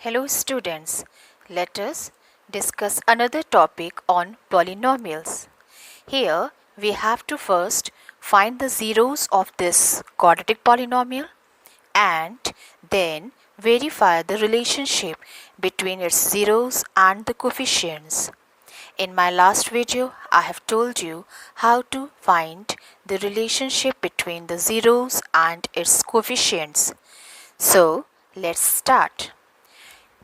Hello students, let us discuss another topic on polynomials. Here we have to first find the zeros of this quadratic polynomial and then verify the relationship between its zeros and the coefficients. In my last video, I have told you how to find the relationship between the zeros and its coefficients. So let's start.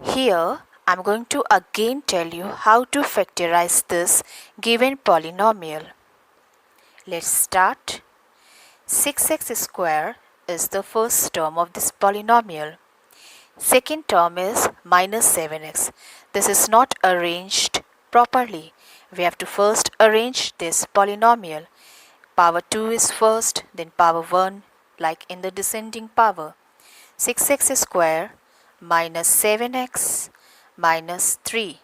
Here I'm going to again tell you how to factorize this given polynomial. Let's start. 6x square is the first term of this polynomial. Second term is minus 7x. This is not arranged properly. We have to first arrange this polynomial. Power 2 is first, then power 1, like in the descending power. 6x square minus 7x minus 3.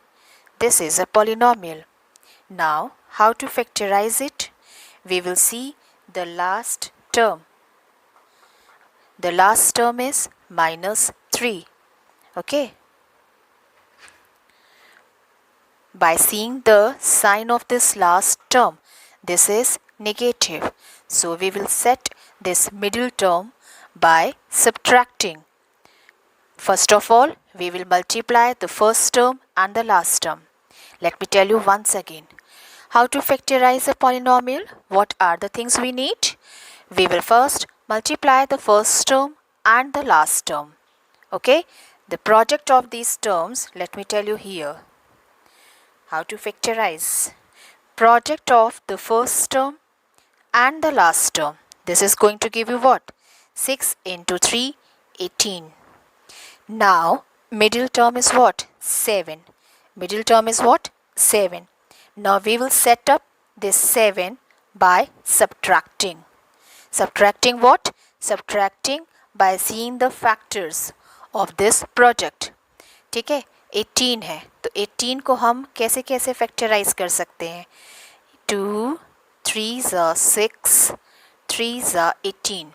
This is a polynomial. Now, how to factorize it? We will see the last term. The last term is minus 3. Okay. By seeing the sign of this last term, this is negative. So, we will set this middle term by subtracting. First of all, we will multiply the first term and the last term. Let me tell you once again. How to factorize a polynomial? What are the things we need? We will first multiply the first term and the last term. Okay? The product of these terms, let me tell you here. How to factorize? Product of the first term and the last term. This is going to give you what? 6 into 3, 18. Now, middle term is what? 7. Middle term is what? 7. Now, we will set up this 7 by subtracting. Subtracting what? Subtracting by seeing the factors of this product. ठीक है? 18 है. तो 18 को हम कैसे कैसे factorize कर सकते हैं? 2, 3 are 6, 3 are 18.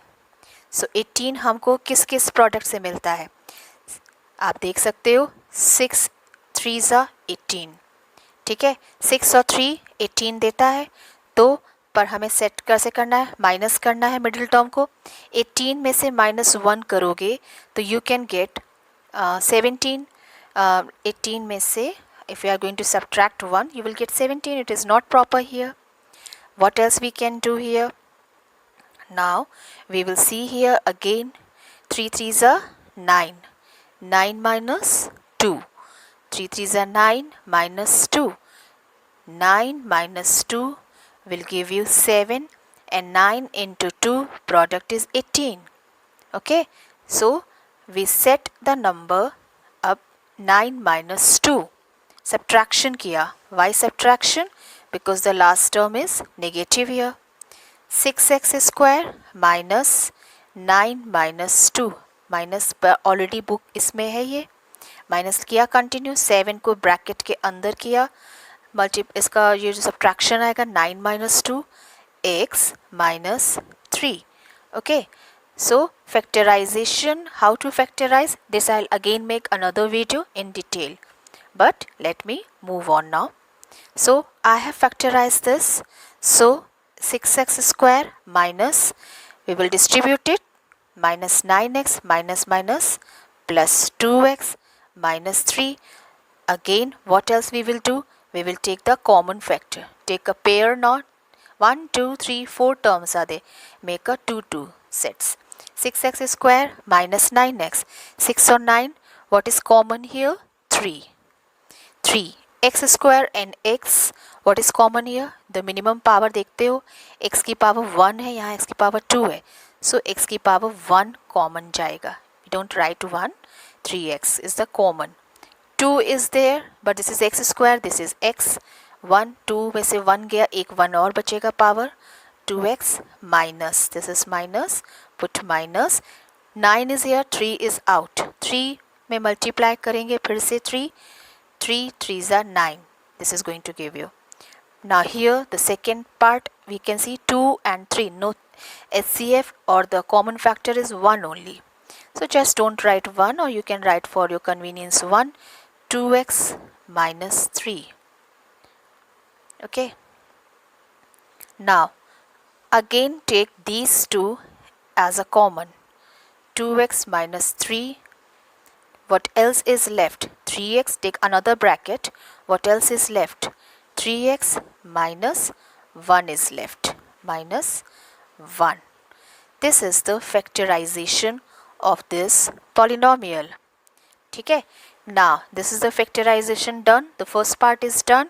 So, 18 हमको किस किस प्रोडक्ट से मिलता है? आप देख सकते हो 6 3 18. ठीक है, 6 और 3 18 देता है. तो पर हमें सेट कैसे करना है? माइनस करना है मिडिल टर्म को. 18 में से -1 करोगे तो यू कैन गेट 17. 18 में से if you are going to subtract 1 you will get 17. It is not proper here. What else we can do here? Now we will see here again. 3 3s are 9. 9 minus 2. 3 3s are 9 minus 2. 9 minus 2 will give you 7 and 9 into 2 product is 18. Okay. So, we set the number up 9 minus 2. Subtraction किया. Why subtraction? Because the last term is negative here. 6x square minus 9 minus 2. Minus already book इसमें है. ये minus किया continue. 7 को bracket के अंदर किया. इसका ये जो सब्ट्रैक्शन आएगा 9 minus 2 x minus 3. Okay. So factorization, how to factorize this I will again make another video in detail, but let me move on now. So I have factorized this. So 6x square minus, we will distribute it, minus 9x minus minus plus 2x minus 3. Again, what else we will do? We will take the common factor. Take a pair now. 1, 2, 3, 4 terms are there. Make a 2 2 sets. 6x square minus 9x. 6 or 9. What is common here? 3. 3. X square and x. What is common here? The minimum power देखते हो. X की power 1 है, यहाँ x की power 2 है. So, x की power 1 common जाएगा. We don't write 1. 3x is the common. 2 is there, but this is x square, this is x. 1, 2 में से 1 गया, एक 1 और बचेगा power. 2x minus, this is minus, put minus. 9 is here, 3 is out. 3 में multiply करेंगे फिर से 3. 3 3s are 9. This is going to give you. Now here the second part we can see 2 and 3. No HCF or the common factor is 1 only. So just don't write 1, or you can write for your convenience 1, 2x minus 3. Okay. Now again take these two as a common. 2x minus 3. What else is left? 3x, take another bracket. What else is left? 3x minus 1 is left. Minus 1. This is the factorization of this polynomial. Okay. Now this is the factorization done. The first part is done.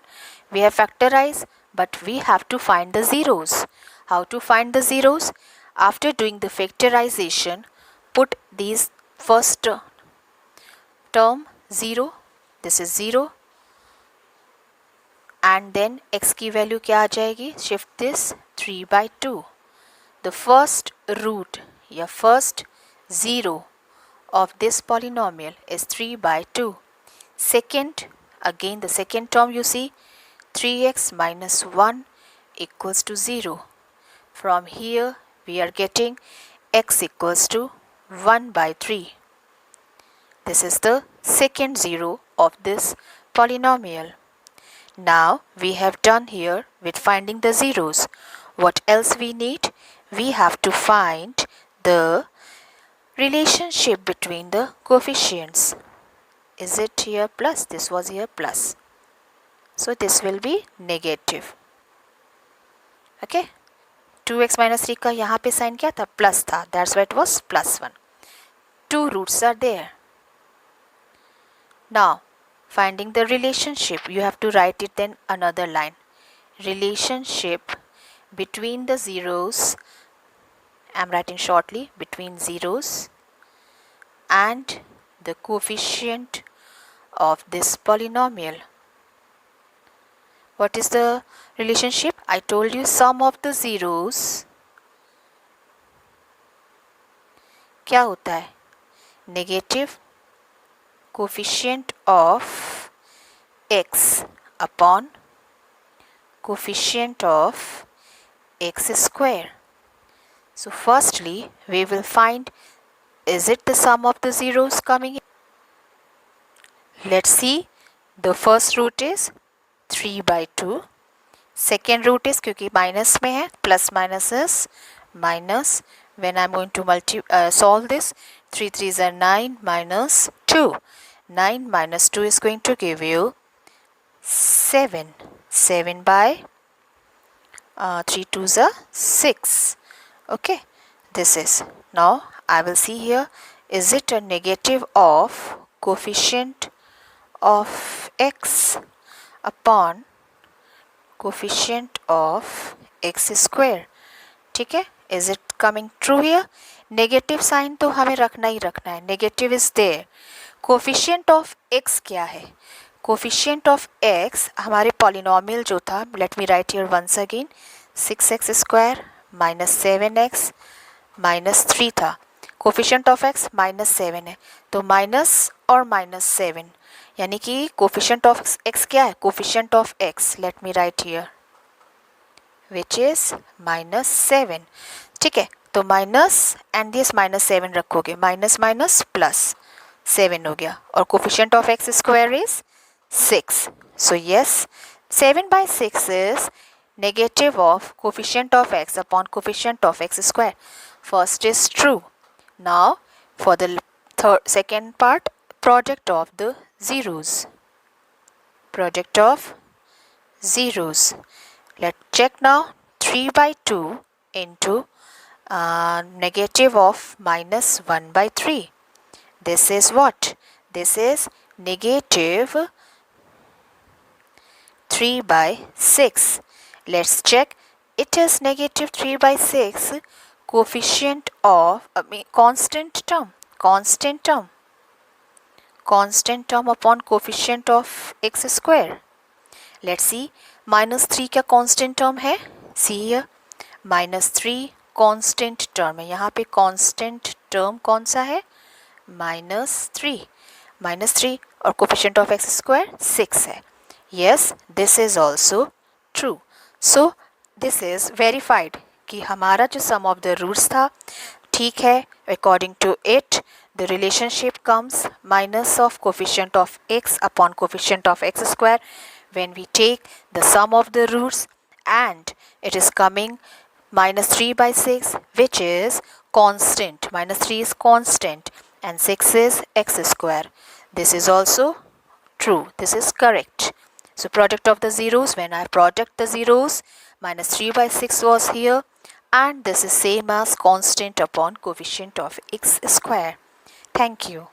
We have factorized, but we have to find the zeros. How to find the zeros? After doing the factorization, put these first term 0, this is 0, and then x की value क्या आ जाएगी? Shift this 3/2. The first root या first zero of this polynomial is 3/2. Second, again the second term you see, 3x minus 1 equals to 0. From here we are getting x equals to 1/3. This is the second zero of this polynomial. Now we have done here with finding the zeros. What else we need? We have to find the relationship between the coefficients. Is it here plus? This was here plus. So this will be negative. Okay. 2x minus 3 का यहाँ पे sign क्या था? Plus था. That's why it was plus 1. Two roots are there. Now, finding the relationship, you have to write it in another line. Relationship between the zeros, I am writing shortly, between zeros and the coefficient of this polynomial. What is the relationship? I told you sum of the zeros क्या होता है? Negative coefficient of x upon coefficient of x square. So firstly we will find, is it the sum of the zeros coming in? Let's see. The first root is 3/2. Second root is, क्योंकि minus में है, plus minus is minus. When I'm going to solve this, 3 3s are 9 minus 2. 9 minus 2 is going to give you 7. 7 by 3 2s are 6. Okay, this is. Now I will see here, is it a negative of coefficient of x upon coefficient of x square? ठीक है, is it coming true here? Negative sign तो हमें रखना ही रखना है. Negative is there. Coefficient of x क्या है? Coefficient of x हमारे polynomial जो था, let me write here once again, 6x square minus 7x minus 3 था. Coefficient of x minus 7 है, तो minus और minus 7, यानी कि coefficient of x क्या है? Coefficient of x, let me write here, which is minus 7. ठीक है, तो माइनस एंड दिस माइनस 7 रखोगे, माइनस माइनस प्लस 7 हो गया, और coefficient of x square is 6. So yes, 7/6 is negative of coefficient of x upon coefficient of x square. First is true. Now for the second part, product of the zeros. Product of zeros. Let's check now. 3/2 into negative of minus 1/3. This is what? This is negative 3/6. Let's check. It is negative 3/6. Coefficient of constant term. Constant term. Constant term upon coefficient of x square. Let's see. minus 3 क्या constant term है? See here. minus 3 constant term है. यहाँ पे constant term कौन सा है? minus 3. minus 3 और coefficient of x square 6 है. Yes, this is also true. So this is verified कि हमारा जो sum of the roots था ठीक है. According to it, the relationship comes minus of coefficient of x upon coefficient of x square when we take the sum of the roots, and it is coming minus 3 by 6, which is constant. Minus 3 is constant and 6 is x square. This is also true. This is correct. So product of the zeros, when I product the zeros, minus 3 by 6 was here, and this is same as constant upon coefficient of x square. Thank you.